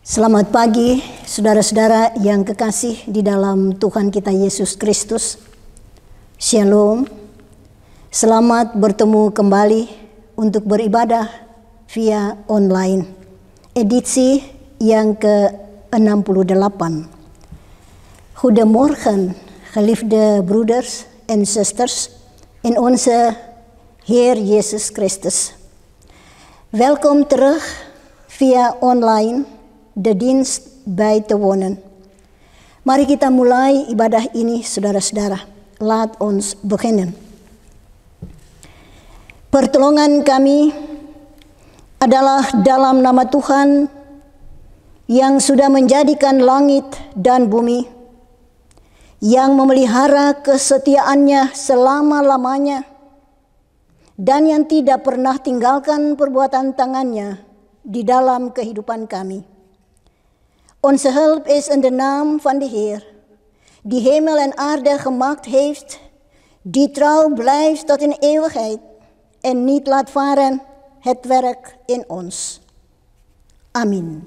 Selamat pagi, saudara-saudara yang kekasih di dalam Tuhan kita Yesus Kristus. Shalom. Selamat bertemu kembali untuk beribadah via online. Edisi yang ke-68. Goedemorgen, geliefde broeders en zusters in onze Heer Jezus Christus. Welkom terug via online de dienst bij te wonen. Mari kita mulai ibadah ini, saudara-saudara. Laat ons beginnen. Pertolongan kami adalah dalam nama Tuhan yang sudah menjadikan langit dan bumi, yang memelihara kesetiaannya selama-lamanya, dan yang tidak pernah tinggalkan perbuatan tangannya di dalam kehidupan kami. Onze hulp is in de naam van de Heer, die hemel en aarde gemaakt heeft, die trouw blijft tot in eeuwigheid en niet laat varen het werk in ons. Amin.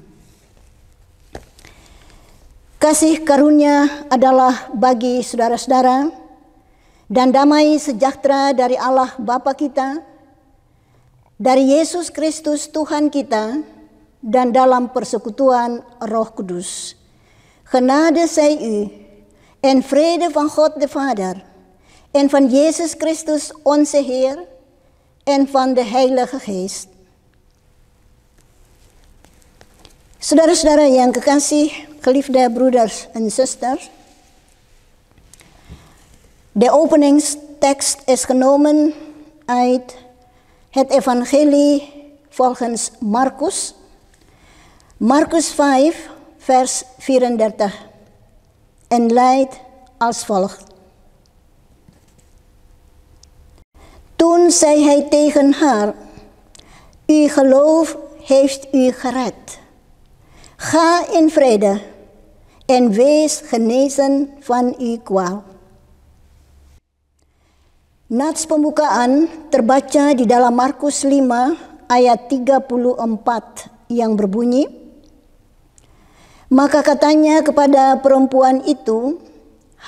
Kasih karunia adalah bagi saudara-saudara dan damai sejahtera dari Allah Bapa kita, dari Yesus Kristus Tuhan kita, dan dalam persekutuan Roh Kudus. Genade zij u en vrede van God de Vader en van Jezus Christus onze Heer en van de Heilige Geest. Saudara-saudara yang kekasih, geliefde broeders en zusters. De openingstekst is genomen uit het evangelie volgens Markus. Markus 5 vers 34 en luidt als volgt. Toen zei hij tegen haar, uw geloof heeft u gered. Ga in vrede en wees genezen van uw kwaal. Nats pembukaan terbaca di dalam Markus 5 ayat 34 yang berbunyi, maka katanya kepada perempuan itu,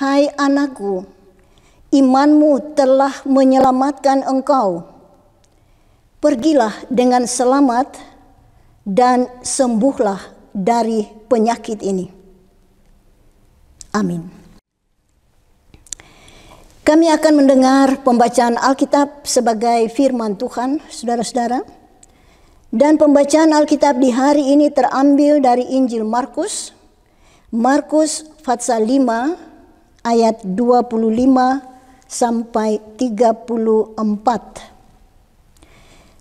hai anakku, imanmu telah menyelamatkan engkau. Pergilah dengan selamat dan sembuhlah dari penyakit ini. Amin. Kami akan mendengar pembacaan Alkitab sebagai firman Tuhan, saudara-saudara. Dan pembacaan Alkitab di hari ini terambil dari Injil Markus, Markus pasal 5 ayat 25 sampai 34.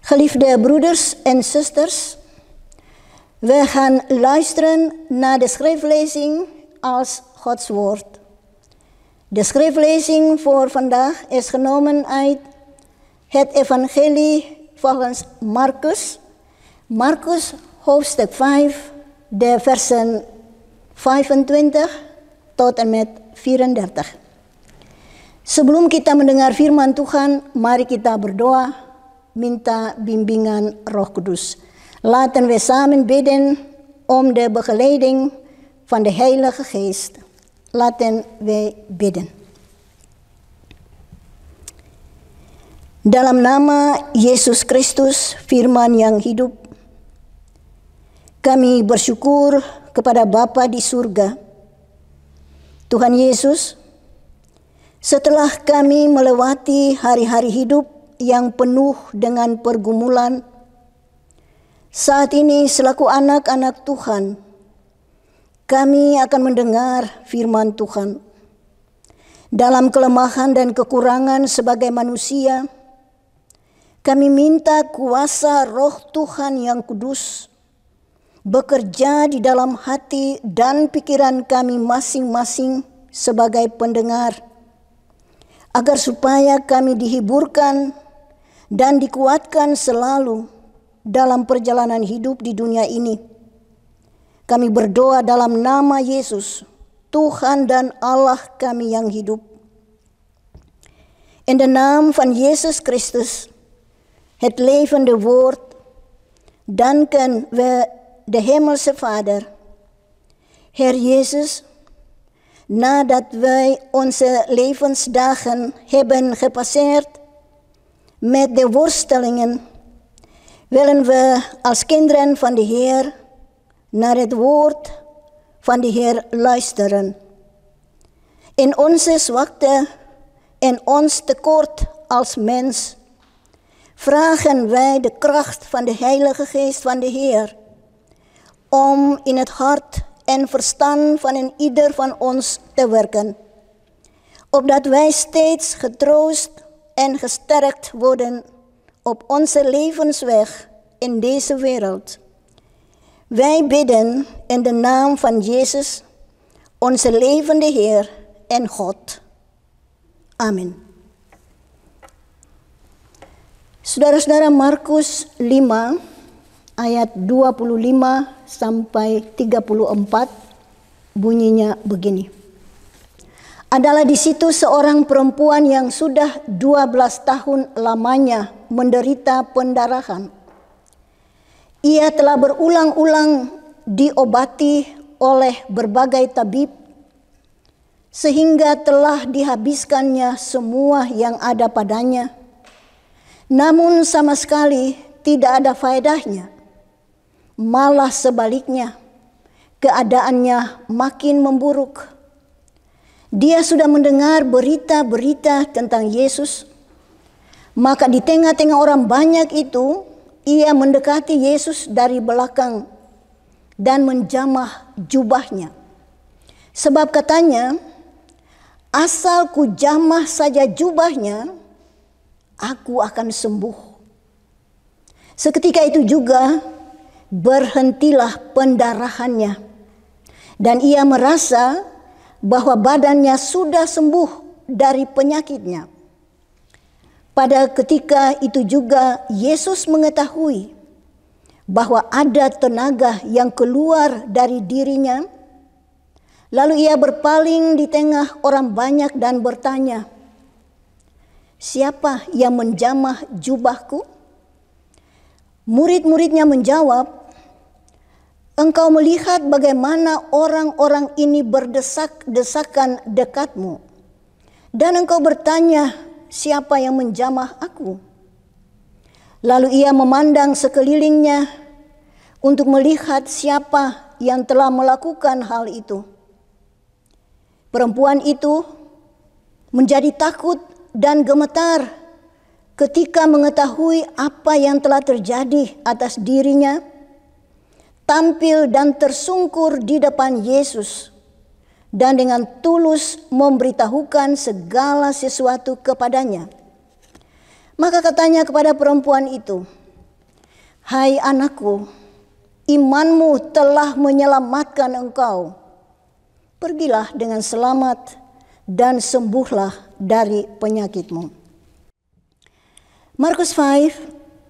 Geliefde broeders en zusters, we gaan luisteren naar de schriftlezing als Gods woord. De schriftlezing voor vandaag is genomen uit het evangelie volgens Markus, Markus hoofdstuk 5, de versen 25 tot en met 34. Sebelum kita mendengar firman Tuhan, mari kita berdoa, minta bimbingan Roh Kudus. Laten we samen bidden om de begeleiding van de Heilige Geest. Laten we bidden. Dalam nama Yesus Kristus, firman yang hidup, kami bersyukur kepada Bapa di surga. Tuhan Yesus, setelah kami melewati hari-hari hidup yang penuh dengan pergumulan, saat ini selaku anak-anak Tuhan, kami akan mendengar firman Tuhan. Dalam kelemahan dan kekurangan sebagai manusia, kami minta kuasa Roh Tuhan yang kudus bekerja di dalam hati dan pikiran kami masing-masing sebagai pendengar, agar supaya kami dihiburkan dan dikuatkan selalu dalam perjalanan hidup di dunia ini. Kami berdoa dalam nama Yesus, Tuhan dan Allah kami yang hidup. In de naam van Jezus Christus, het levende woord, danken we de Hemelse Vader Heer Jezus, nadat wij onze levensdagen hebben gepasseerd met de worstelingen, willen we als kinderen van de Heer naar het woord van de Heer luisteren. In onze zwakte en ons tekort als mens vragen wij de kracht van de Heilige Geest van de Heer om in het hart en verstand van een ieder van ons te werken, opdat wij steeds getroost en gesterkt worden op onze levensweg in deze wereld. Wij bidden in de naam van Jezus, onze levende Heer en God. Amin. Saudara-saudara, Markus 5 ayat 25 sampai 34 bunyinya begini. Adalah di situ seorang perempuan yang sudah 12 tahun lamanya menderita pendarahan. Ia telah berulang-ulang diobati oleh berbagai tabib sehingga telah dihabiskannya semua yang ada padanya. Namun sama sekali tidak ada faedahnya. Malah sebaliknya, keadaannya makin memburuk. Dia sudah mendengar berita-berita tentang Yesus. Maka di tengah-tengah orang banyak itu, ia mendekati Yesus dari belakang dan menjamah jubahnya. Sebab katanya, asal ku jamah saja jubahnya, aku akan sembuh. Seketika itu juga berhentilah pendarahannya, dan ia merasa bahwa badannya sudah sembuh dari penyakitnya. Pada ketika itu juga Yesus mengetahui bahwa ada tenaga yang keluar dari dirinya. Lalu ia berpaling di tengah orang banyak dan bertanya, "Siapa yang menjamah jubahku?" Murid-muridnya menjawab, "Engkau melihat bagaimana orang-orang ini berdesak-desakan dekatmu, dan engkau bertanya, siapa yang menjamah aku?" Lalu ia memandang sekelilingnya untuk melihat siapa yang telah melakukan hal itu. Perempuan itu menjadi takut dan gemetar ketika mengetahui apa yang telah terjadi atas dirinya, tampil dan tersungkur di depan Yesus, dan dengan tulus memberitahukan segala sesuatu kepadanya. Maka katanya kepada perempuan itu, "Hai anakku, imanmu telah menyelamatkan engkau. Pergilah dengan selamat dan sembuhlah dari penyakitmu." Markus 5,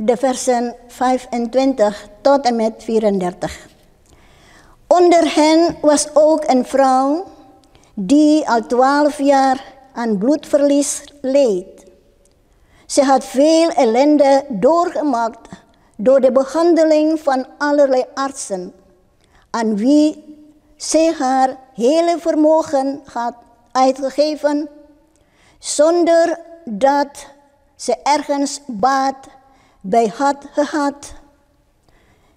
de versen 25 tot en met 34. Onder hen was ook een vrouw die al 12 jaar aan bloedverlies leed. Ze had veel ellende doorgemaakt door de behandeling van allerlei artsen, aan wie ze haar hele vermogen had uitgegeven, zonder dat ze ergens baat bij had gehad.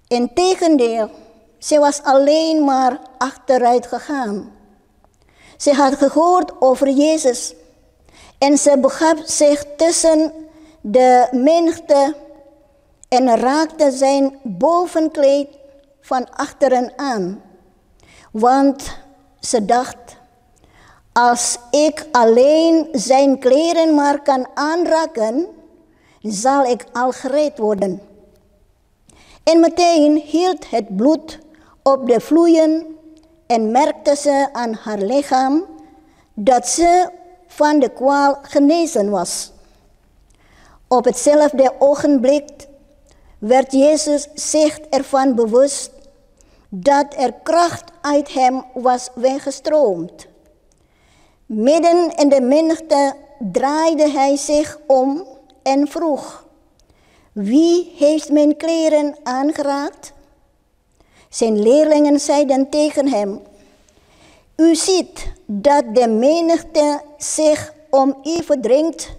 Integendeel, ze was alleen maar achteruit gegaan. Ze had gehoord over Jezus en ze begaf zich tussen de menigte en raakte zijn bovenkleed van achteren aan. Want ze dacht, als ik alleen zijn kleren maar kan aanraken, zal ik al gered worden. En meteen hield het bloed op de vloeien en merkte ze aan haar lichaam dat ze van de kwaal genezen was. Op hetzelfde ogenblik werd Jezus zich ervan bewust dat er kracht uit hem was weggestroomd. Midden in de menigte draaide hij zich om en vroeg, "Wie heeft mijn kleren aangeraakt?" Zijn leerlingen zeiden tegen hem, U ziet dat de menigte zich om u verdringt.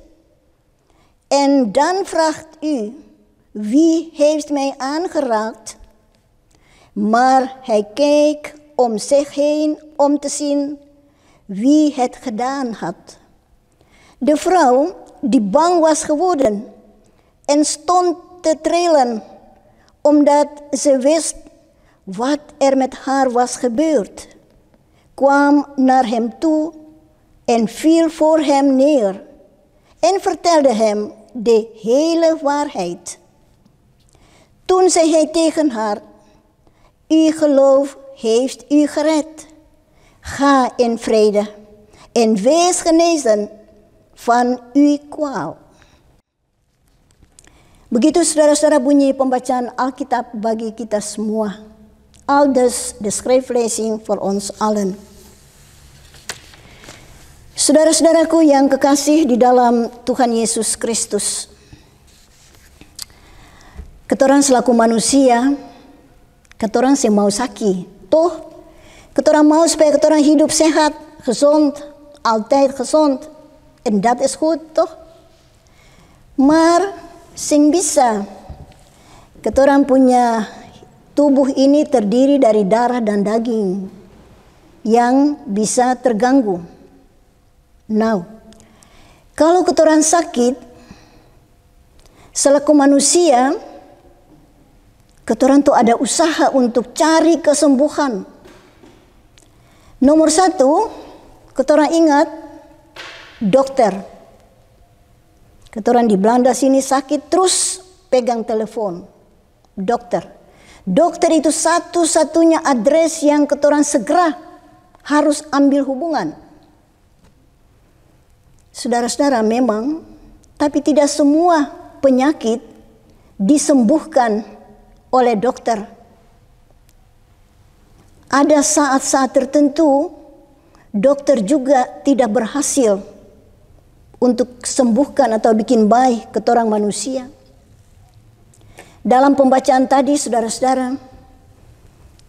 En dan vraagt u, wie heeft mij aangeraakt? Maar hij keek om zich heen om te zien wie het gedaan had. De vrouw die bang was geworden en stond te trillen, omdat ze wist wat er met haar was gebeurd, kwam naar hem toe en viel voor hem neer en vertelde hem de hele waarheid. Toen zei hij tegen haar, uw geloof heeft u gered. Ga in vrede en wees genezen van uw kwaal. Begitu saudara-saudara bunyi pembacaan Alkitab bagi kita semua. Aldus de schriftlezen voor ons allen. Saudara-saudaraku yang kekasih di dalam Tuhan Yesus Kristus. Ketorang selaku manusia, ketorang yang mau sakit. Toh, ketorang mau supaya ketorang hidup sehat, gezond, altijd gezond. En dat is goed, toch? Maar, sing bisa, ketorang punya tubuh ini terdiri dari darah dan daging yang bisa terganggu. Now, kalau ketorang sakit, selaku manusia, ketorang tuh ada usaha untuk cari kesembuhan. Nomor satu, ketorang ingat dokter. Ketorang di Belanda sini sakit terus pegang telepon. Dokter. Dokter itu satu-satunya adres yang ketorang segera harus ambil hubungan. Saudara-saudara memang, tapi tidak semua penyakit disembuhkan oleh dokter. Ada saat-saat tertentu dokter juga tidak berhasil untuk sembuhkan atau bikin baik ketorang manusia. Dalam pembacaan tadi saudara-saudara,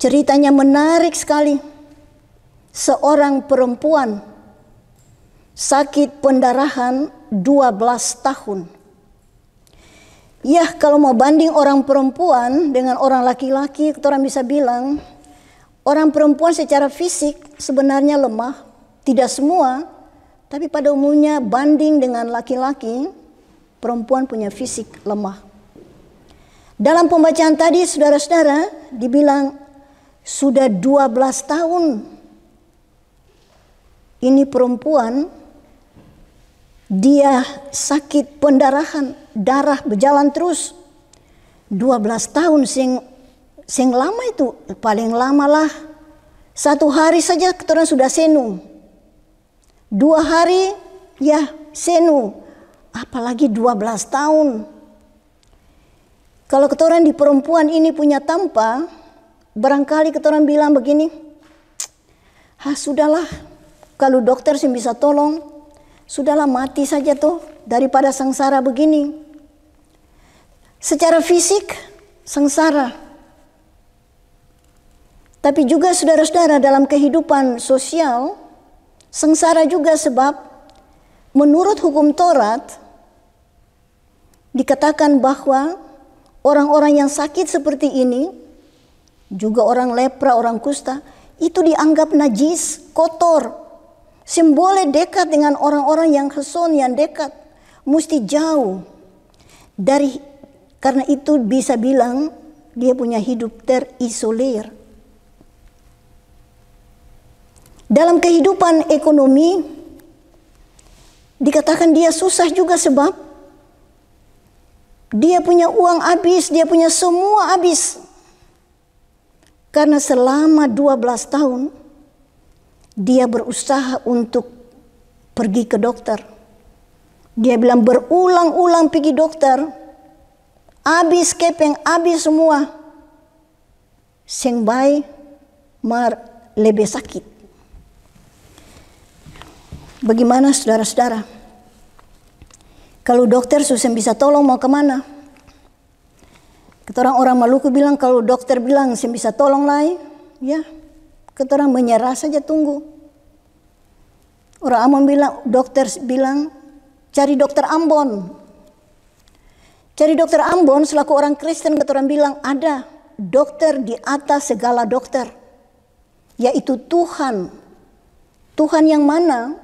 ceritanya menarik sekali. Seorang perempuan sakit pendarahan 12 tahun. Ya, kalau mau banding orang perempuan dengan orang laki-laki, kita orang bisa bilang orang perempuan secara fisik sebenarnya lemah, tidak semua, tapi pada umumnya banding dengan laki-laki, perempuan punya fisik lemah. Dalam pembacaan tadi saudara-saudara dibilang sudah 12 tahun ini perempuan dia sakit pendarahan, darah berjalan terus. 12 tahun sing lama itu, paling lama lah. 1 hari saja ketorang sudah senu. 2 hari ya senu. Apalagi 12 tahun. Kalau ketorang di perempuan ini punya tampa, barangkali ketorang bilang begini, sudahlah, kalau dokter sih bisa tolong, sudahlah mati saja tuh daripada sengsara begini. Secara fisik sengsara. Tapi juga saudara-saudara dalam kehidupan sosial sengsara juga sebab menurut hukum Taurat dikatakan bahwa orang-orang yang sakit seperti ini, juga orang lepra, orang kusta, itu dianggap najis, kotor. Boleh dekat dengan orang-orang yang geson, yang dekat. Mesti jauh. Karena itu bisa bilang dia punya hidup terisolir. Dalam kehidupan ekonomi, dikatakan dia susah juga sebab dia punya uang habis, dia punya semua habis. Karena selama 12 tahun, dia berusaha untuk pergi ke dokter. Dia bilang berulang-ulang pergi dokter. Habis kepeng, habis semua. Sing bay, mar lebih sakit. Bagaimana saudara-saudara? Kalau dokter susah bisa tolong mau kemana? Ketorang orang Maluku bilang kalau dokter bilang saya bisa tolong lah, ya, ketorang menyerah saja tunggu. Orang Ambon bilang, dokter bilang, cari dokter Ambon. Cari dokter Ambon, selaku orang Kristen, kata orang bilang, ada dokter di atas segala dokter, yaitu Tuhan. Tuhan yang mana?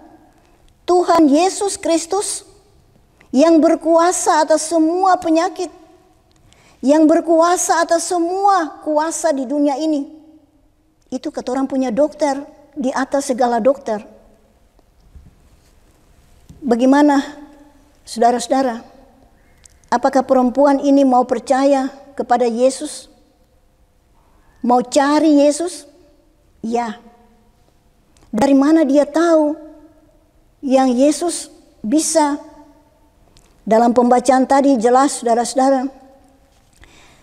Tuhan Yesus Kristus, yang berkuasa atas semua penyakit, yang berkuasa atas semua kuasa di dunia ini. Itu kata orang punya dokter di atas segala dokter. Bagaimana saudara-saudara? Apakah perempuan ini mau percaya kepada Yesus? Mau cari Yesus? Ya. Dari mana dia tahu yang Yesus bisa? Dalam pembacaan tadi jelas saudara-saudara.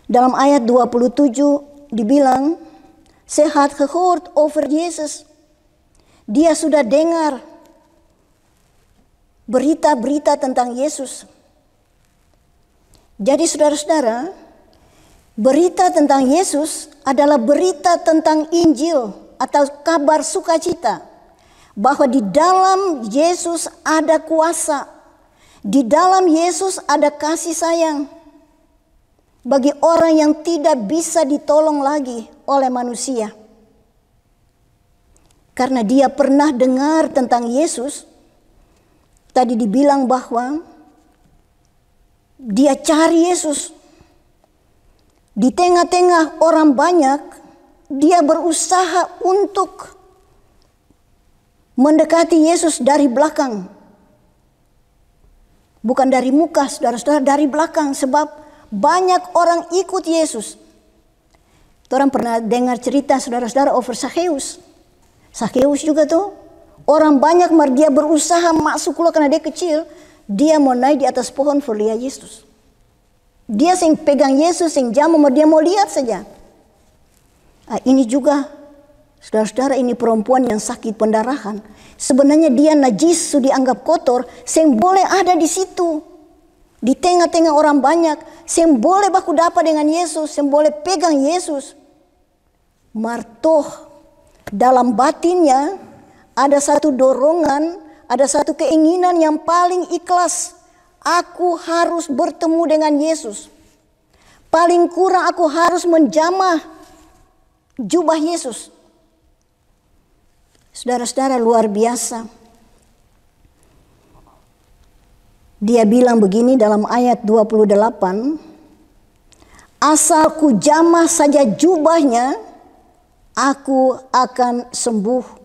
Dalam ayat 27 dibilang, "Ze had gehoord over Yesus." Dia sudah dengar berita-berita tentang Yesus. Jadi saudara-saudara, berita tentang Yesus adalah berita tentang Injil atau kabar sukacita, bahwa di dalam Yesus ada kuasa, di dalam Yesus ada kasih sayang bagi orang yang tidak bisa ditolong lagi oleh manusia. Karena dia pernah dengar tentang Yesus. Tadi dibilang bahwa dia cari Yesus. Di tengah-tengah orang banyak, dia berusaha untuk mendekati Yesus dari belakang. Bukan dari muka, saudara-saudara, dari belakang. Sebab banyak orang ikut Yesus. Orang pernah dengar cerita saudara-saudara over Zakheus. Zakheus juga tuh. Orang banyak dia berusaha masuk keluar karena dia kecil. Dia mau naik di atas pohon for lihat Yesus. Dia sing pegang Yesus, sing jamu, dia mau lihat saja. Ini juga, saudara-saudara, ini perempuan yang sakit pendarahan. Sebenarnya dia najis, sudah dianggap kotor, sing boleh ada di situ. Di tengah-tengah orang banyak, sing boleh baku dapat dengan Yesus, sing boleh pegang Yesus. Martoh dalam batinnya, ada satu dorongan, ada satu keinginan yang paling ikhlas. Aku harus bertemu dengan Yesus. Paling kurang aku harus menjamah jubah Yesus. Saudara-saudara, luar biasa. Dia bilang begini dalam ayat 28. Asal ku jamah saja jubahnya, aku akan sembuh.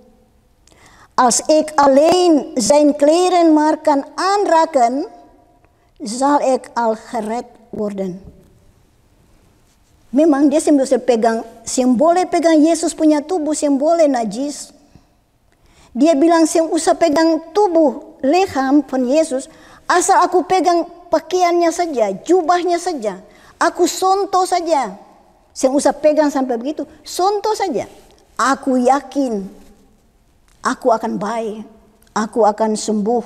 Als ik alleen zijn kleren maar kan aanraken, zal ik al gered worden. Memang dia boleh pegang Yesus punya tubuh, boleh najis. Dia bilang usah pegang tubuh leham van Yesus, asal aku pegang pakaiannya saja, jubahnya saja. Aku sonto saja. Usah pegang sampai begitu, sonto saja. Aku yakin aku akan baik, aku akan sembuh.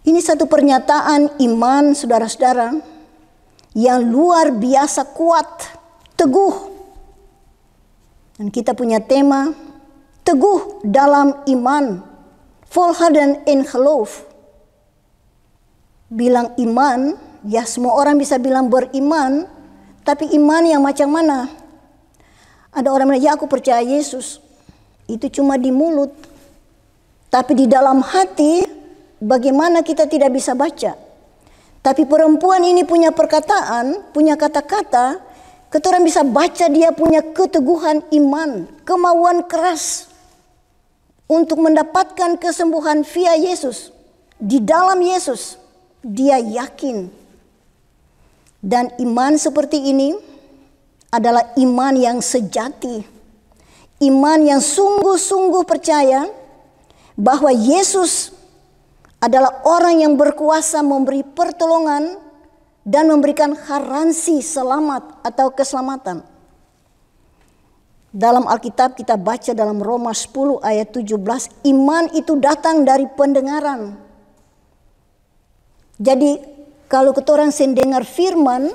Ini satu pernyataan iman saudara-saudara yang luar biasa kuat, teguh. Dan kita punya tema, teguh dalam iman, volharden in geloof. Bilang iman, ya semua orang bisa bilang beriman, tapi iman yang macam mana? Ada orang bilang, ya aku percaya Yesus. Itu cuma di mulut. Tapi di dalam hati, bagaimana kita tidak bisa baca. Tapi perempuan ini punya perkataan, punya kata-kata, kita orang bisa baca dia punya keteguhan iman, kemauan keras untuk mendapatkan kesembuhan via Yesus. Di dalam Yesus, dia yakin. Dan iman seperti ini adalah iman yang sejati. Iman yang sungguh-sungguh percaya bahwa Yesus adalah orang yang berkuasa memberi pertolongan dan memberikan garansi selamat atau keselamatan. Dalam Alkitab kita baca dalam Roma 10 ayat 17, iman itu datang dari pendengaran. Jadi kalau kita orang dengar firman,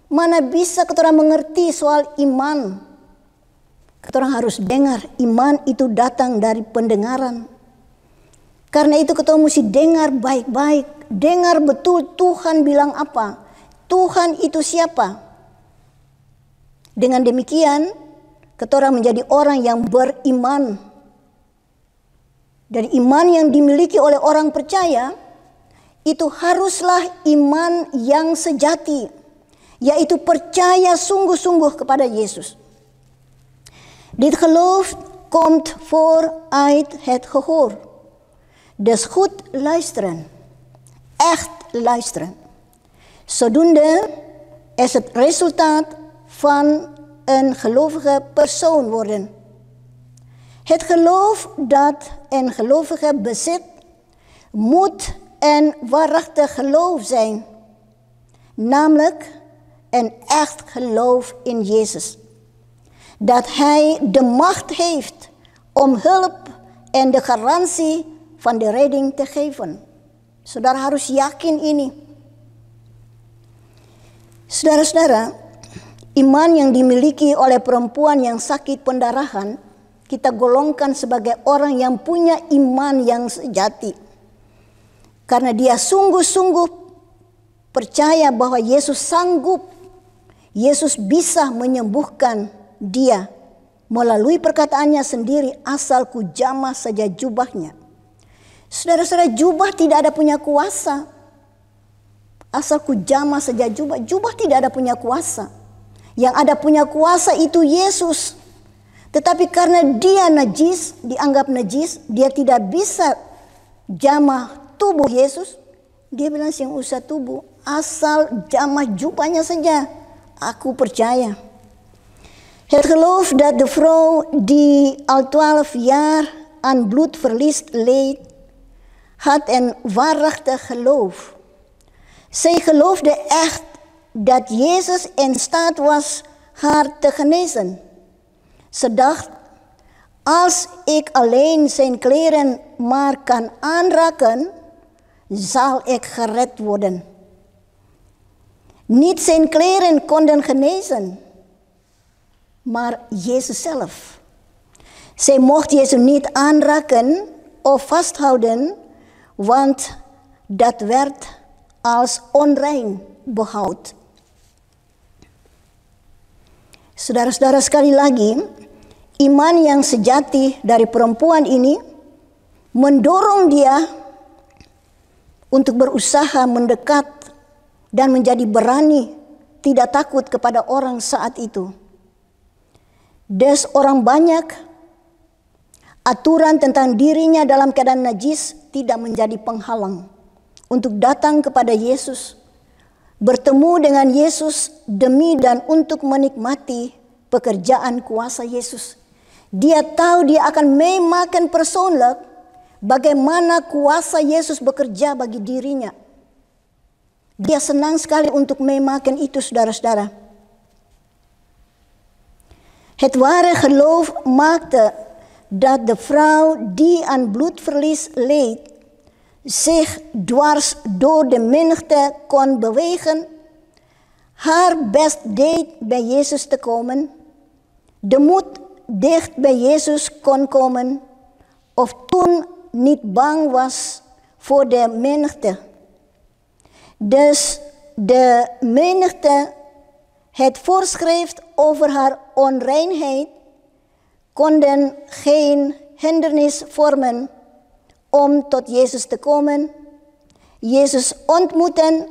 mana bisa kita orang mengerti soal iman? Kita harus dengar, iman itu datang dari pendengaran. Karena itu kita mesti dengar baik-baik, dengar betul Tuhan bilang apa, Tuhan itu siapa. Dengan demikian, kita menjadi orang yang beriman. Dan iman yang dimiliki oleh orang percaya, itu haruslah iman yang sejati, yaitu percaya sungguh-sungguh kepada Yesus. Dit geloof komt uit het gehoor. Dus goed luisteren. Echt luisteren. Zodoende is het resultaat van een gelovige persoon worden. Het geloof dat een gelovige bezit, moet een waarachtig geloof zijn. Namelijk een echt geloof in Jezus. Dat hij de macht heeft om hulp en de garantie van de redding te geven. Saudara harus yakin ini. Saudara-saudara, iman yang dimiliki oleh perempuan yang sakit pendarahan, kita golongkan sebagai orang yang punya iman yang sejati. Karena dia sungguh-sungguh percaya bahwa Yesus sanggup, Yesus bisa menyembuhkan dia melalui perkataannya sendiri, asal ku jamah saja jubahnya. Saudara-saudara, jubah tidak ada punya kuasa. Asal ku jamah saja jubah, jubah tidak ada punya kuasa. Yang ada punya kuasa itu Yesus. Tetapi karena dia najis, dianggap najis, dia tidak bisa jamah tubuh Yesus. Dia bilang, yang usah tubuh, asal jamah jubahnya saja. Aku percaya. Het geloof dat de vrouw die al 12 jaar aan bloedverlies leed, had een waarachtig geloof. Zij geloofde echt dat Jezus in staat was haar te genezen. Ze dacht, als ik alleen zijn kleren maar kan aanraken, zal ik gered worden. Niet zijn kleren konden genezen, maar Jezus zelf. Zij mocht Jezus niet aanraken of vasthouden, want dat werd als onrein beschouwd. Saudara-saudara, sekali lagi, iman yang sejati dari perempuan ini mendorong dia untuk berusaha mendekat dan menjadi berani, tidak takut kepada orang saat itu. Des orang banyak, aturan tentang dirinya dalam keadaan najis tidak menjadi penghalang untuk datang kepada Yesus, bertemu dengan Yesus demi dan untuk menikmati pekerjaan kuasa Yesus. Dia tahu dia akan meemakan persoonlijk bagaimana kuasa Yesus bekerja bagi dirinya. Dia senang sekali untuk meemakan itu, saudara-saudara. Het ware geloof maakte dat de vrouw die aan bloedverlies leed zich dwars door de menigte kon bewegen, haar best deed bij Jezus te komen, de moed dicht bij Jezus kon komen, of toen niet bang was voor de menigte. Dus de menigte het voorschrift over haar onreinheid konden geen hindernis vormen om tot Jezus te komen, Jezus ontmoeten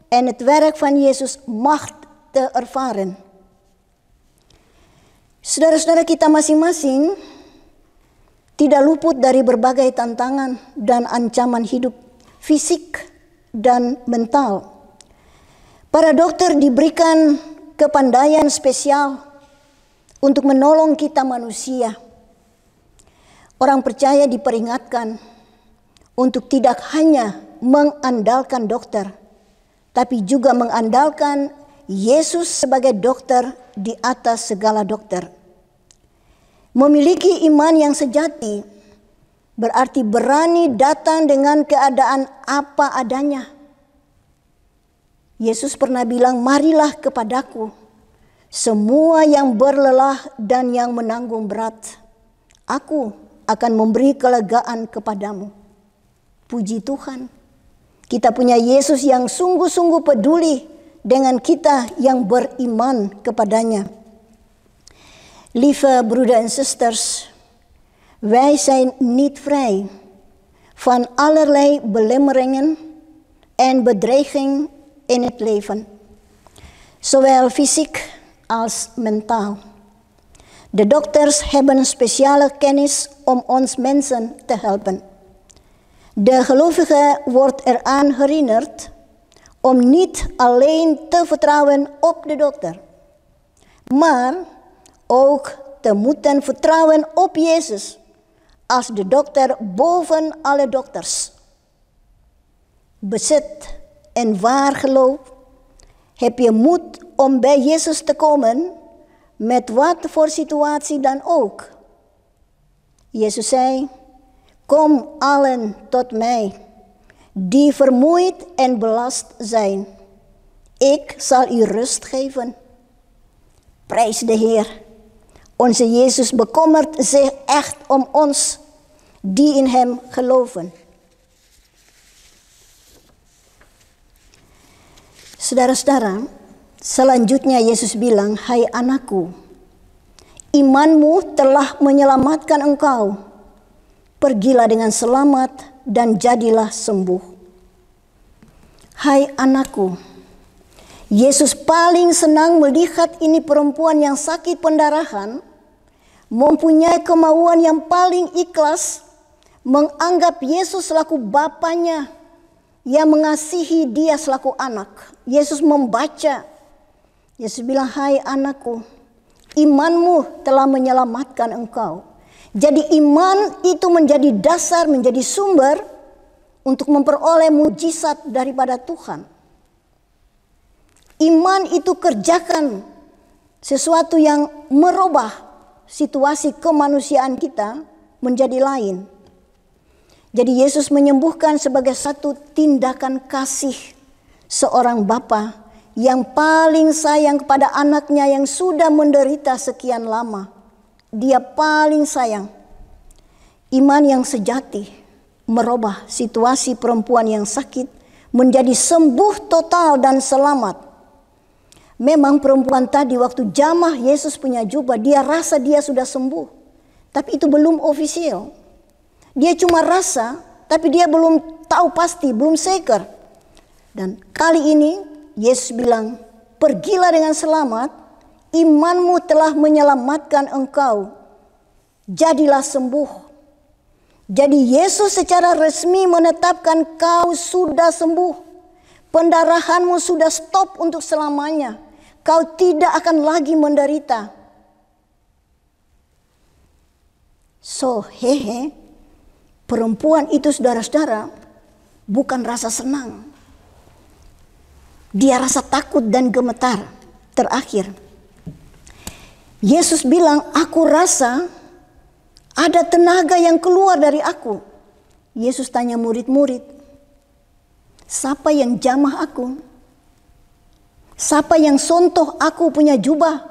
en het werk van Yesus macht te ervaren. Saudara-saudara, kita masing-masing tidak luput dari berbagai tantangan dan ancaman hidup, fisik dan mental. Para dokter diberikan kepandaian spesial untuk menolong kita manusia. Orang percaya diperingatkan untuk tidak hanya mengandalkan dokter, tapi juga mengandalkan Yesus sebagai dokter di atas segala dokter. Memiliki iman yang sejati berarti berani datang dengan keadaan apa adanya. Yesus pernah bilang, marilah kepadaku, semua yang berlelah dan yang menanggung berat, aku akan memberi kelegaan kepadamu. Puji Tuhan, kita punya Yesus yang sungguh-sungguh peduli dengan kita yang beriman kepadanya. Lieve broeder en zusters, wij zijn niet vrij van allerlei belemmeringen en bedreiging in het leven, zowel fysiek als mentaal. De dokters hebben speciale kennis om ons mensen te helpen. De gelovige wordt eraan herinnerd om niet alleen te vertrouwen op de dokter, maar ook te moeten vertrouwen op Jezus als de dokter boven alle dokters. Bezit en waar geloof heb je moed om bij Jezus te komen, met wat voor situatie dan ook. Jezus zei, kom allen tot mij, die vermoeid en belast zijn. Ik zal u rust geven. Prijs de Heer. Onze Jezus bekommert zich echt om ons, die in hem geloven. Saudara-saudara, selanjutnya Yesus bilang, hai anakku, imanmu telah menyelamatkan engkau. Pergilah dengan selamat dan jadilah sembuh. Hai anakku, Yesus paling senang melihat ini perempuan yang sakit pendarahan, mempunyai kemauan yang paling ikhlas, menganggap Yesus selaku bapaknya, yang mengasihi dia selaku anak. Yesus membaca, Yesus bilang, hai anakku, imanmu telah menyelamatkan engkau. Jadi iman itu menjadi dasar, menjadi sumber untuk memperoleh mujizat daripada Tuhan. Iman itu kerjakan sesuatu yang merubah situasi kemanusiaan kita menjadi lain. Jadi Yesus menyembuhkan sebagai satu tindakan kasih seorang bapa yang paling sayang kepada anaknya yang sudah menderita sekian lama. Dia paling sayang. Iman yang sejati merubah situasi perempuan yang sakit menjadi sembuh total dan selamat. Memang perempuan tadi waktu jamah Yesus punya jubah, dia rasa dia sudah sembuh. Tapi itu belum ofisial. Dia cuma rasa, tapi dia belum tahu pasti, belum seker. Dan kali ini Yesus bilang, pergilah dengan selamat, imanmu telah menyelamatkan engkau. Jadilah sembuh. Jadi Yesus secara resmi menetapkan kau sudah sembuh. Pendarahanmu sudah stop untuk selamanya. Kau tidak akan lagi menderita. So, perempuan itu saudara-saudara bukan rasa senang. Dia rasa takut dan gemetar. Terakhir, Yesus bilang, aku rasa ada tenaga yang keluar dari aku. Yesus tanya murid-murid, siapa yang jamah aku? Siapa yang sontoh aku punya jubah?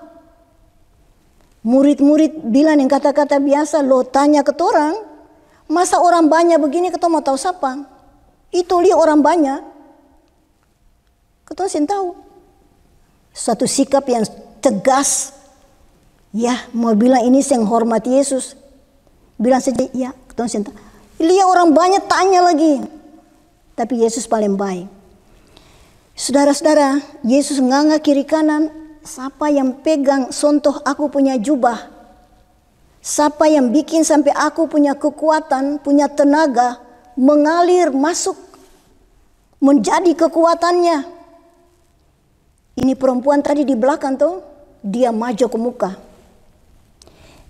Murid-murid bilang yang kata-kata biasa, lo tanya ke orang, masa orang banyak begini kita mau tahu siapa? Itu dia orang banyak. Kita harus tahu. Suatu sikap yang tegas. Ya, mau bilang ini yang hormat Yesus. Bilang saja, ya, kita harus tahu. Lihat orang banyak tanya lagi. Tapi Yesus paling baik. Saudara-saudara, Yesus nganga kiri kanan. Siapa yang pegang sontoh aku punya jubah? Siapa yang bikin sampai aku punya kekuatan, punya tenaga, mengalir masuk, menjadi kekuatannya. Ini perempuan tadi di belakang tuh, dia maju ke muka.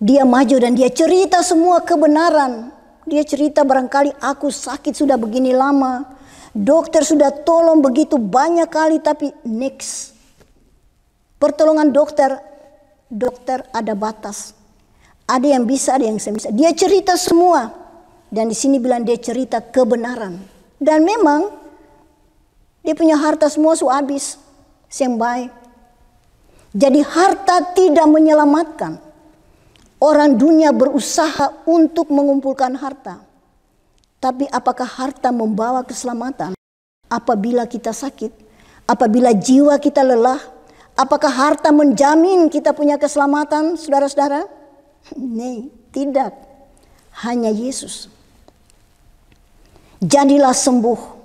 Dia maju dan dia cerita semua kebenaran. Dia cerita barangkali aku sakit sudah begini lama. Dokter sudah tolong begitu banyak kali tapi next. Pertolongan dokter ada batas. Ada yang bisa, ada yang tidak bisa. Dia cerita semua. Dan di sini bilang dia cerita kebenaran. Dan memang dia punya harta semua sudah habis. Yang baik. Jadi harta tidak menyelamatkan. Orang dunia berusaha untuk mengumpulkan harta. Tapi apakah harta membawa keselamatan? Apabila kita sakit, apabila jiwa kita lelah, apakah harta menjamin kita punya keselamatan, saudara-saudara? Tidak. Hanya Yesus. Jadilah sembuh.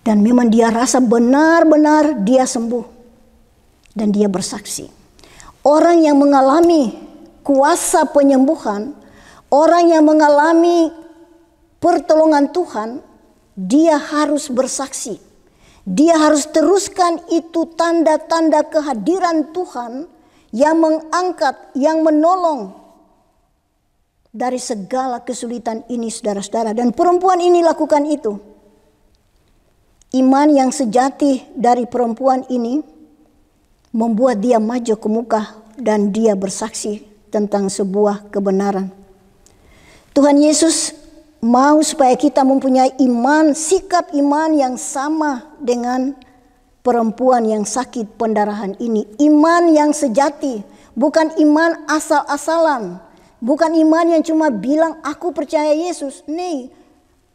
Dan memang dia rasa benar-benar dia sembuh. Dan dia bersaksi. Orang yang mengalami kuasa penyembuhan, orang yang mengalami pertolongan Tuhan, dia harus bersaksi. Dia harus teruskan itu tanda-tanda kehadiran Tuhan yang mengangkat, yang menolong dari segala kesulitan ini, saudara-saudara. Dan perempuan ini lakukan itu. Iman yang sejati dari perempuan ini membuat dia maju ke muka dan dia bersaksi tentang sebuah kebenaran. Tuhan Yesus mau supaya kita mempunyai iman, sikap iman yang sama dengan perempuan yang sakit pendarahan ini. Iman yang sejati, bukan iman asal-asalan. Bukan iman yang cuma bilang aku percaya Yesus.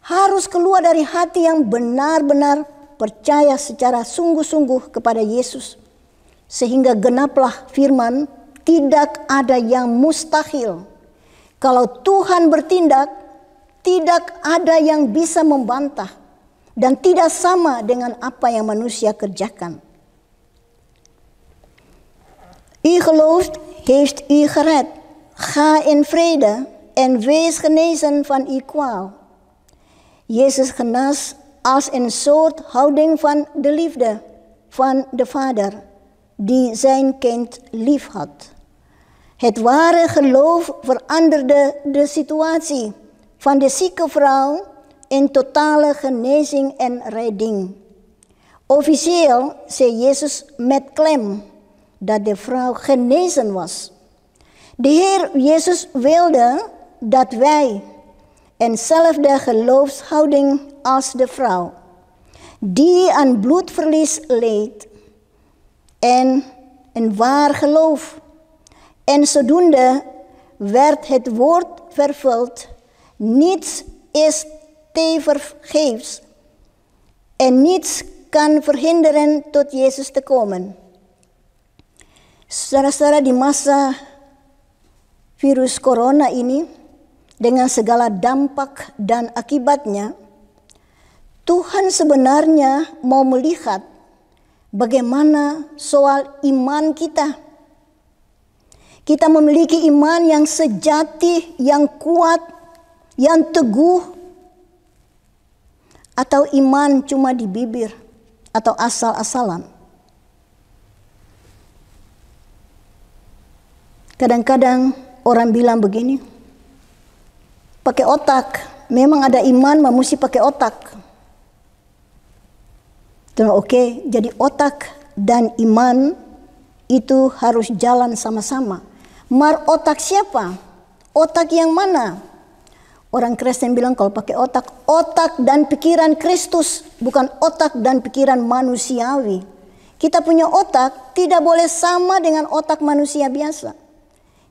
Harus keluar dari hati yang benar-benar percaya secara sungguh-sungguh kepada Yesus. Sehingga genaplah firman, tidak ada yang mustahil. Kalau Tuhan bertindak, tidak ada yang bisa membantah. Dan tidak sama dengan apa yang manusia kerjakan. U gelooft, heeft u gered. Ga in vrede en wees genezen van uw kwaal. Jezus genas als een soort houding van de liefde van de Vader die zijn kind lief had. Het ware geloof veranderde de situatie van de zieke vrouw in totale genezing en redding. Officieel zei Jezus met klem dat de vrouw genezen was. De Heer Jezus wilde dat wij eenzelfde geloofshouding als de vrouw, die aan bloedverlies leed, en een waar geloof. En zodoende werd het woord vervuld, niets is tevergeefs en niets kan verhinderen tot Jezus te komen. Saudara-saudara, di masa virus corona ini, dengan segala dampak dan akibatnya, Tuhan sebenarnya mau melihat bagaimana soal iman kita. Kita memiliki iman yang sejati, yang kuat, yang teguh, atau iman cuma di bibir, atau asal-asalan. Kadang-kadang orang bilang begini, pakai otak, memang ada iman, mesti pakai otak. Oke, jadi otak dan iman itu harus jalan sama-sama. Mar otak siapa? Otak yang mana? Orang Kristen bilang kalau pakai otak, otak dan pikiran Kristus, bukan otak dan pikiran manusiawi. Kita punya otak tidak boleh sama dengan otak manusia biasa.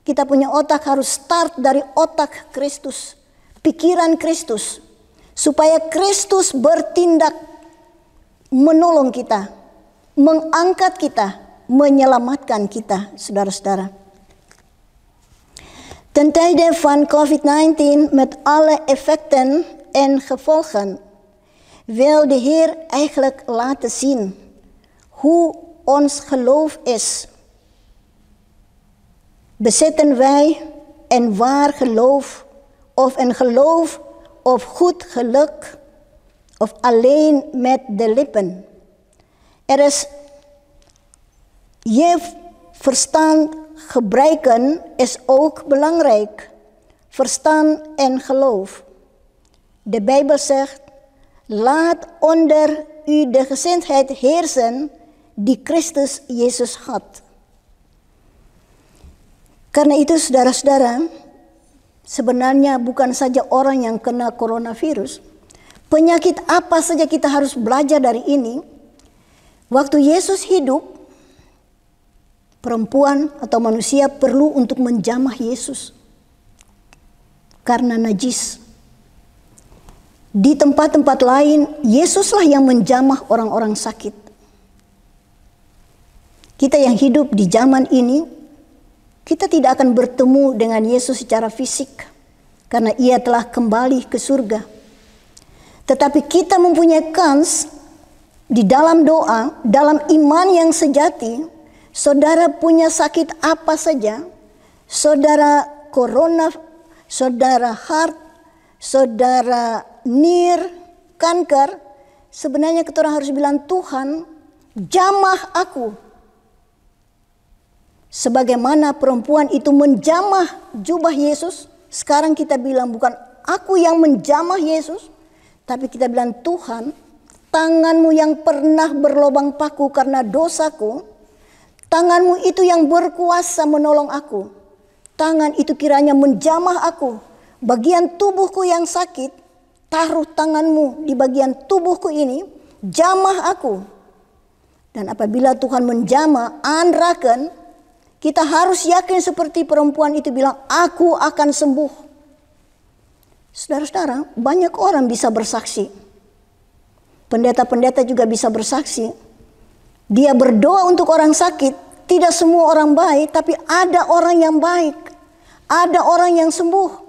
Kita punya otak harus start dari otak Kristus, pikiran Kristus, supaya Kristus bertindak menolong kita, mengangkat kita, menyelamatkan kita, saudara-saudara. Ten tijde van COVID-19 met alle effecten en gevolgen wil de Heer eigenlijk laten zien hoe ons geloof is. Bezitten wij een waar geloof of een geloof of goed geluk of alleen met de lippen? Er is je verstand gebruiken is ook belangrijk. Verstand en geloof. De Bijbel zegt, laat onder u de gezindheid heersen die Christus Jezus had. Karena itu saudara-saudara, sebenarnya bukan saja orang yang kena coronavirus. Penyakit apa saja kita harus belajar dari ini. Waktu Yesus hidup, perempuan atau manusia perlu untuk menjamah Yesus karena najis. Di tempat-tempat lain, Yesuslah yang menjamah orang-orang sakit. Kita yang hidup di zaman ini, kita tidak akan bertemu dengan Yesus secara fisik karena Ia telah kembali ke surga. Tetapi kita mempunyai kans di dalam doa, dalam iman yang sejati. Saudara punya sakit apa saja, saudara corona, saudara heart, saudara nir, kanker, sebenarnya kita orang harus bilang, Tuhan, jamah aku. Sebagaimana perempuan itu menjamah jubah Yesus, sekarang kita bilang bukan aku yang menjamah Yesus, tapi kita bilang, Tuhan, tanganmu yang pernah berlobang paku karena dosaku, tanganmu itu yang berkuasa menolong aku. Tangan itu kiranya menjamah aku. Bagian tubuhku yang sakit, taruh tanganmu di bagian tubuhku ini, jamah aku. Dan apabila Tuhan menjamah, anraken, kita harus yakin seperti perempuan itu bilang, aku akan sembuh. Saudara-saudara, banyak orang bisa bersaksi. Pendeta-pendeta juga bisa bersaksi. Dia berdoa untuk orang sakit, tidak semua orang baik, tapi ada orang yang baik. Ada orang yang sembuh.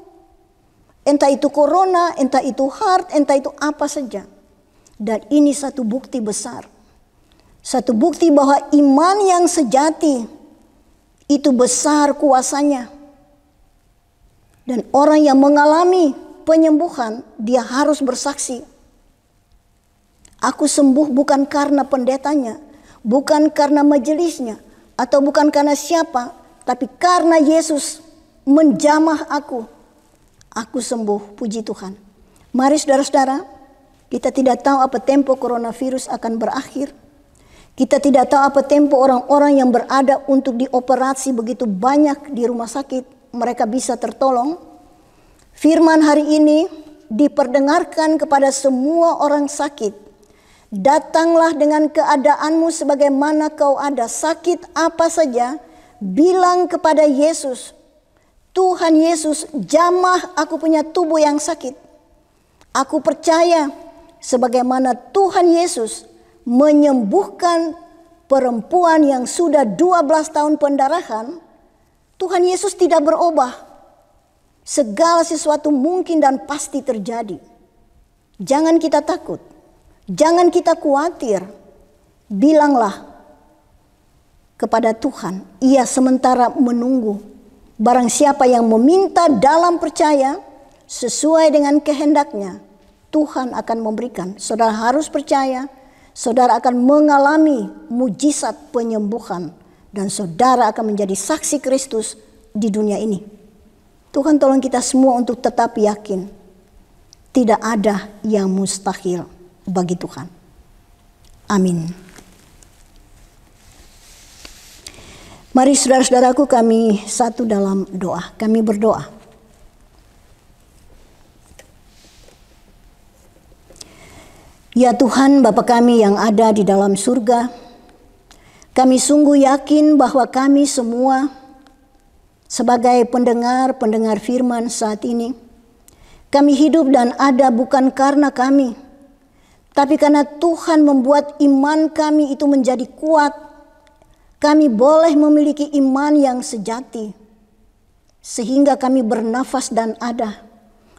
Entah itu corona, entah itu heart, entah itu apa saja. Dan ini satu bukti besar. Satu bukti bahwa iman yang sejati itu besar kuasanya. Dan orang yang mengalami penyembuhan, dia harus bersaksi. Aku sembuh bukan karena pendetanya, bukan karena majelisnya, atau bukan karena siapa, tapi karena Yesus menjamah aku. Aku sembuh, puji Tuhan. Mari saudara-saudara, kita tidak tahu apa tempo coronavirus akan berakhir. Kita tidak tahu apa tempo orang-orang yang berada untuk dioperasi begitu banyak di rumah sakit, mereka bisa tertolong. Firman hari ini diperdengarkan kepada semua orang sakit. Datanglah dengan keadaanmu sebagaimana kau ada. Sakit apa saja, bilang kepada Yesus, Tuhan Yesus, jamah aku punya tubuh yang sakit. Aku percaya sebagaimana Tuhan Yesus menyembuhkan perempuan yang sudah 12 tahun pendarahan, Tuhan Yesus tidak berubah. Segala sesuatu mungkin dan pasti terjadi. Jangan kita takut. Jangan kita khawatir. Bilanglah kepada Tuhan, Ia sementara menunggu. Barang siapa yang meminta dalam percaya, sesuai dengan kehendaknya, Tuhan akan memberikan. Saudara harus percaya, saudara akan mengalami mujizat penyembuhan. Dan saudara akan menjadi saksi Kristus di dunia ini. Tuhan tolong kita semua untuk tetap yakin. Tidak ada yang mustahil bagi Tuhan. Amin. Mari saudara-saudaraku, kami satu dalam doa. Kami berdoa. Ya Tuhan, Bapa kami yang ada di dalam surga, kami sungguh yakin bahwa kami semua sebagai pendengar firman saat ini, kami hidup dan ada bukan karena kami, tapi karena Tuhan membuat iman kami itu menjadi kuat. Kami boleh memiliki iman yang sejati, sehingga kami bernafas dan ada.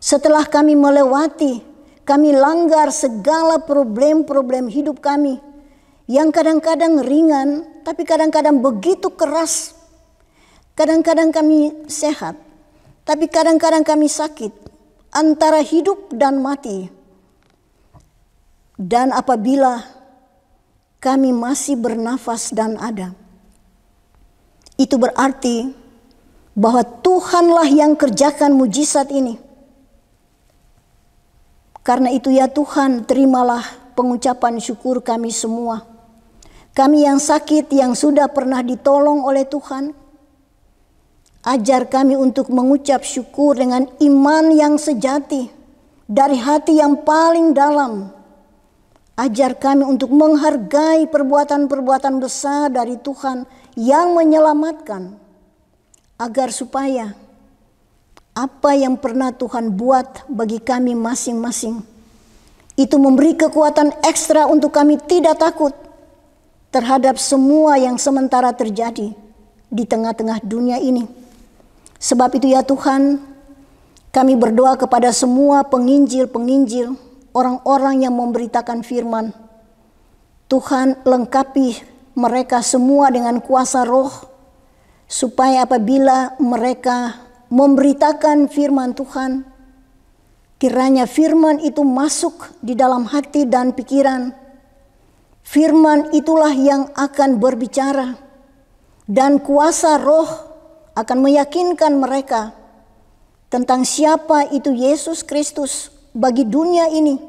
Setelah kami melewati, kami langgar segala problem-problem hidup kami, yang kadang-kadang ringan, tapi kadang-kadang begitu keras. Kadang-kadang kami sehat, tapi kadang-kadang kami sakit, antara hidup dan mati. Dan apabila kami masih bernafas dan ada, itu berarti bahwa Tuhanlah yang kerjakan mujizat ini. Karena itu ya Tuhan, terimalah pengucapan syukur kami semua. Kami yang sakit, yang sudah pernah ditolong oleh Tuhan, ajar kami untuk mengucap syukur dengan iman yang sejati, dari hati yang paling dalam. Ajar kami untuk menghargai perbuatan-perbuatan besar dari Tuhan yang menyelamatkan, agar supaya apa yang pernah Tuhan buat bagi kami masing-masing itu memberi kekuatan ekstra untuk kami tidak takut terhadap semua yang sementara terjadi di tengah-tengah dunia ini. Sebab itu ya Tuhan, kami berdoa kepada semua penginjil-penginjil, orang-orang yang memberitakan firman. Tuhan, lengkapi mereka semua dengan kuasa roh, supaya apabila mereka memberitakan firman Tuhan, kiranya firman itu masuk di dalam hati dan pikiran. Firman itulah yang akan berbicara, dan kuasa roh akan meyakinkan mereka tentang siapa itu Yesus Kristus bagi dunia ini.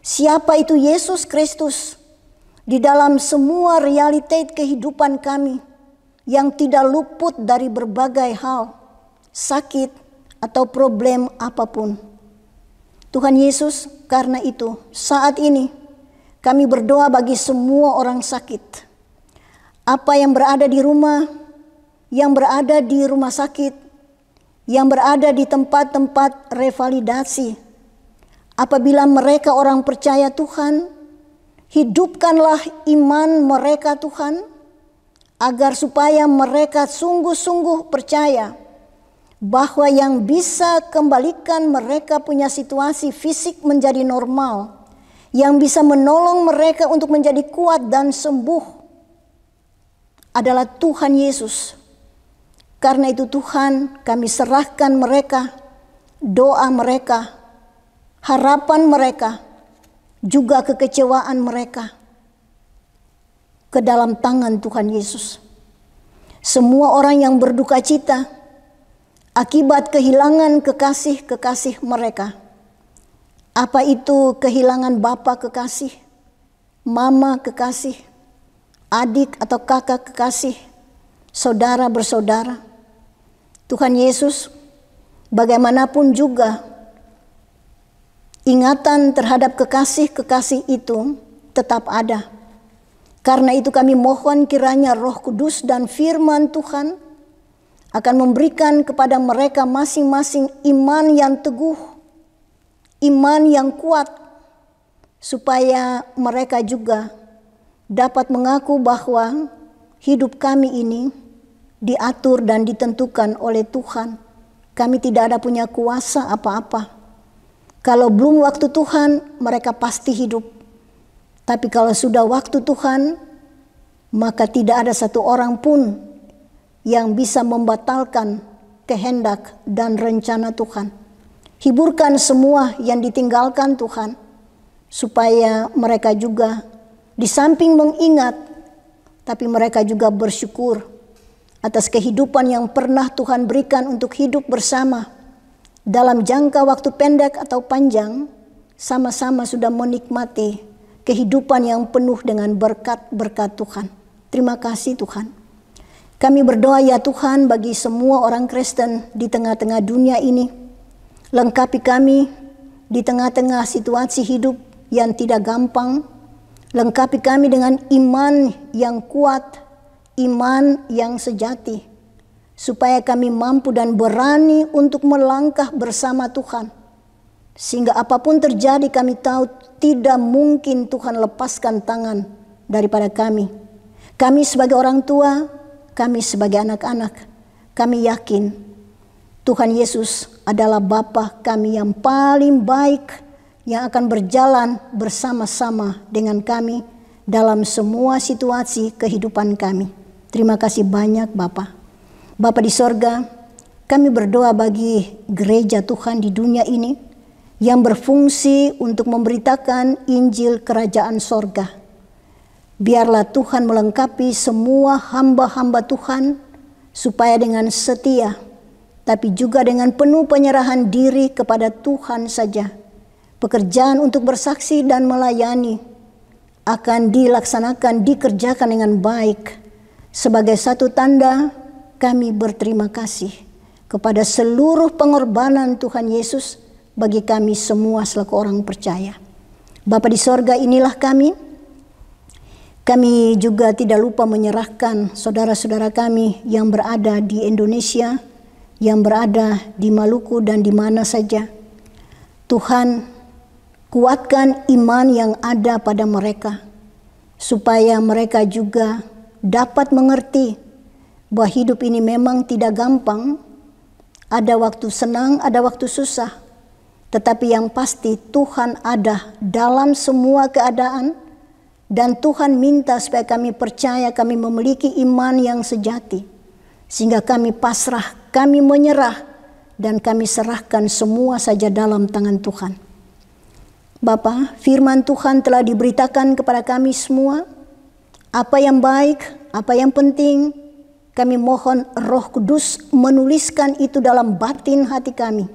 Siapa itu Yesus Kristus di dalam semua realitas kehidupan kami yang tidak luput dari berbagai hal, sakit atau problem apapun. Tuhan Yesus, karena itu saat ini kami berdoa bagi semua orang sakit. Apa yang berada di rumah, yang berada di rumah sakit, yang berada di tempat-tempat revalidasi. Apabila mereka orang percaya Tuhan, hidupkanlah iman mereka Tuhan, agar supaya mereka sungguh-sungguh percaya bahwa yang bisa kembalikan mereka punya situasi fisik menjadi normal, yang bisa menolong mereka untuk menjadi kuat dan sembuh adalah Tuhan Yesus. Karena itu Tuhan, kami serahkan mereka, doa mereka, harapan mereka, juga kekecewaan mereka ke dalam tangan Tuhan Yesus. Semua orang yang berduka cita akibat kehilangan kekasih-kekasih mereka. Apa itu kehilangan bapa kekasih, mama kekasih, adik atau kakak kekasih, saudara bersaudara. Tuhan Yesus, bagaimanapun juga ingatan terhadap kekasih-kekasih itu tetap ada. Karena itu kami mohon kiranya Roh Kudus dan firman Tuhan akan memberikan kepada mereka masing-masing iman yang teguh, iman yang kuat, supaya mereka juga dapat mengaku bahwa hidup kami ini diatur dan ditentukan oleh Tuhan. Kami tidak ada punya kuasa apa-apa. Kalau belum waktu Tuhan, mereka pasti hidup. Tapi kalau sudah waktu Tuhan, maka tidak ada satu orang pun yang bisa membatalkan kehendak dan rencana Tuhan. Hiburkan semua yang ditinggalkan Tuhan, supaya mereka juga di samping mengingat, tapi mereka juga bersyukur atas kehidupan yang pernah Tuhan berikan untuk hidup bersama. Dalam jangka waktu pendek atau panjang, sama-sama sudah menikmati kehidupan yang penuh dengan berkat-berkat Tuhan. Terima kasih Tuhan. Kami berdoa ya Tuhan bagi semua orang Kristen di tengah-tengah dunia ini. Lengkapi kami di tengah-tengah situasi hidup yang tidak gampang. Lengkapi kami dengan iman yang kuat, iman yang sejati, supaya kami mampu dan berani untuk melangkah bersama Tuhan. Sehingga apapun terjadi kami tahu tidak mungkin Tuhan lepaskan tangan daripada kami. Kami sebagai orang tua, kami sebagai anak-anak, kami yakin Tuhan Yesus adalah Bapa kami yang paling baik, yang akan berjalan bersama-sama dengan kami dalam semua situasi kehidupan kami. Terima kasih banyak Bapa. Bapa di sorga, kami berdoa bagi gereja Tuhan di dunia ini yang berfungsi untuk memberitakan Injil Kerajaan Sorga. Biarlah Tuhan melengkapi semua hamba-hamba Tuhan, supaya dengan setia, tapi juga dengan penuh penyerahan diri kepada Tuhan saja, pekerjaan untuk bersaksi dan melayani akan dilaksanakan, dikerjakan dengan baik. Sebagai satu tanda, kami berterima kasih kepada seluruh pengorbanan Tuhan Yesus bagi kami semua selaku orang percaya. Bapa di sorga, inilah kami. Kami juga tidak lupa menyerahkan saudara-saudara kami yang berada di Indonesia, yang berada di Maluku dan di mana saja. Tuhan, kuatkan iman yang ada pada mereka, supaya mereka juga dapat mengerti bahwa hidup ini memang tidak gampang. Ada waktu senang, ada waktu susah. Tetapi yang pasti Tuhan ada dalam semua keadaan. Dan Tuhan minta supaya kami percaya, kami memiliki iman yang sejati. Sehingga kami pasrah, kami menyerah, dan kami serahkan semua saja dalam tangan Tuhan. Bapa, firman Tuhan telah diberitakan kepada kami semua. Apa yang baik, apa yang penting, kami mohon Roh Kudus menuliskan itu dalam batin hati kami.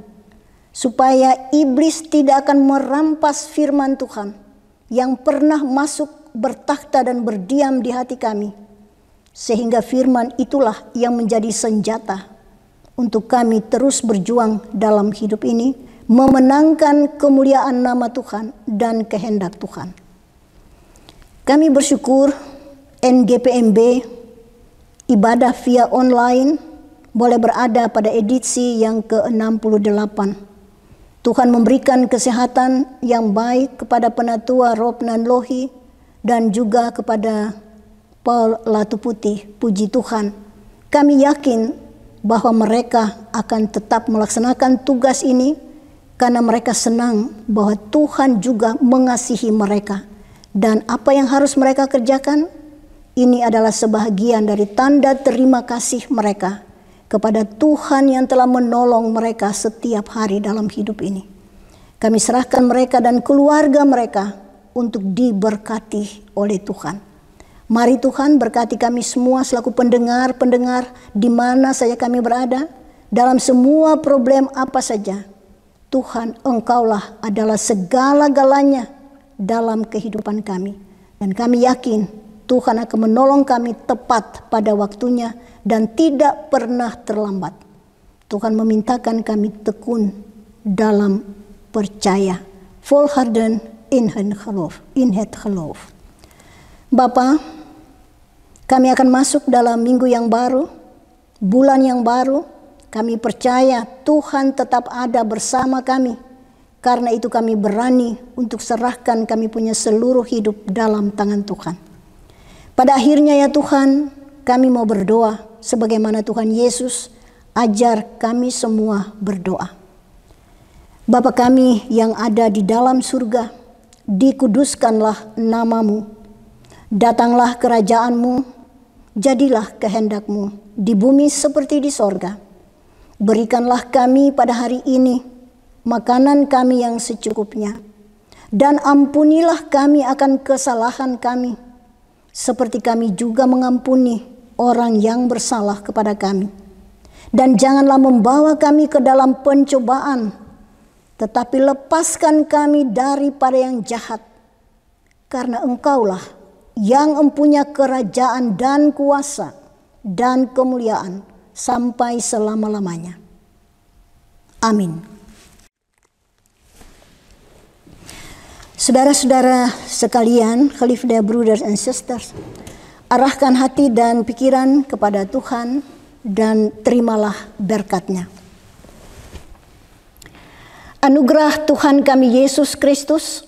Supaya iblis tidak akan merampas firman Tuhan yang pernah masuk bertakhta dan berdiam di hati kami, sehingga firman itulah yang menjadi senjata untuk kami terus berjuang dalam hidup ini, memenangkan kemuliaan nama Tuhan dan kehendak Tuhan. Kami bersyukur NGPMB ibadah via online boleh berada pada edisi yang ke-68. Tuhan memberikan kesehatan yang baik kepada Penatua Robnan Lohi dan juga kepada Paul Latuputi. Puji Tuhan, kami yakin bahwa mereka akan tetap melaksanakan tugas ini karena mereka senang bahwa Tuhan juga mengasihi mereka. Dan apa yang harus mereka kerjakan, ini adalah sebahagian dari tanda terima kasih mereka kepada Tuhan yang telah menolong mereka setiap hari dalam hidup ini. Kami serahkan mereka dan keluarga mereka untuk diberkati oleh Tuhan. Mari Tuhan berkati kami semua selaku pendengar-pendengar di mana saja kami berada, dalam semua problem apa saja. Tuhan, Engkaulah adalah segala-galanya dalam kehidupan kami. Dan kami yakin Tuhan akan menolong kami tepat pada waktunya dan tidak pernah terlambat. Tuhan memintakan kami tekun dalam percaya. Volharden in het geloof. Bapa, kami akan masuk dalam minggu yang baru, bulan yang baru. Kami percaya Tuhan tetap ada bersama kami. Karena itu kami berani untuk serahkan kami punya seluruh hidup dalam tangan Tuhan. Pada akhirnya ya Tuhan, kami mau berdoa sebagaimana Tuhan Yesus ajar kami semua berdoa. Bapa kami yang ada di dalam surga, dikuduskanlah namamu, datanglah kerajaanmu, jadilah kehendakmu di bumi seperti di sorga. Berikanlah kami pada hari ini makanan kami yang secukupnya, dan ampunilah kami akan kesalahan kami, seperti kami juga mengampuni orang yang bersalah kepada kami. Dan janganlah membawa kami ke dalam pencobaan, tetapi lepaskan kami daripada yang jahat. Karena Engkaulah yang mempunyai kerajaan dan kuasa dan kemuliaan sampai selama-lamanya. Amin. Saudara-saudara sekalian, Khalifdah Brothers and Sisters, arahkan hati dan pikiran kepada Tuhan dan terimalah berkat-Nya. Anugerah Tuhan kami Yesus Kristus,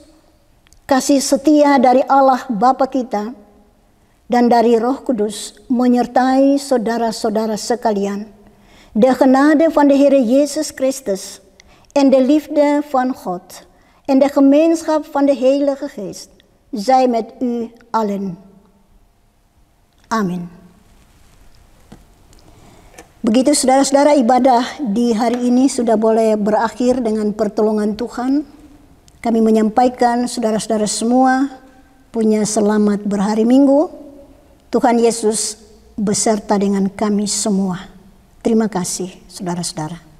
kasih setia dari Allah Bapa kita, dan dari Roh Kudus menyertai saudara-saudara sekalian. De genade van de Heer Jezus Christus en de liefde van God en de gemeenschap van de Heilige Geest zij met u allen. Amin. Begitu saudara-saudara, ibadah di hari ini sudah boleh berakhir dengan pertolongan Tuhan. Kami menyampaikan saudara-saudara semua punya selamat berhari Minggu. Tuhan Yesus beserta dengan kami semua. Terima kasih saudara-saudara.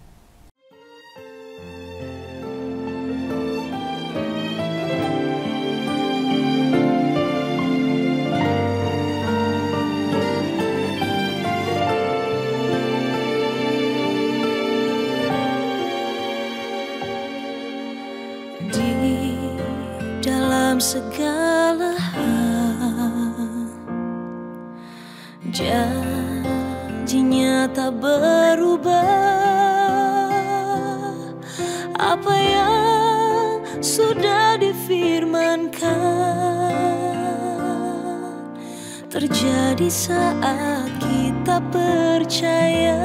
Di dalam segala hal Janjinya tak berubah, apa yang sudah difirmankan terjadi saat kita percaya.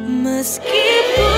Meskipun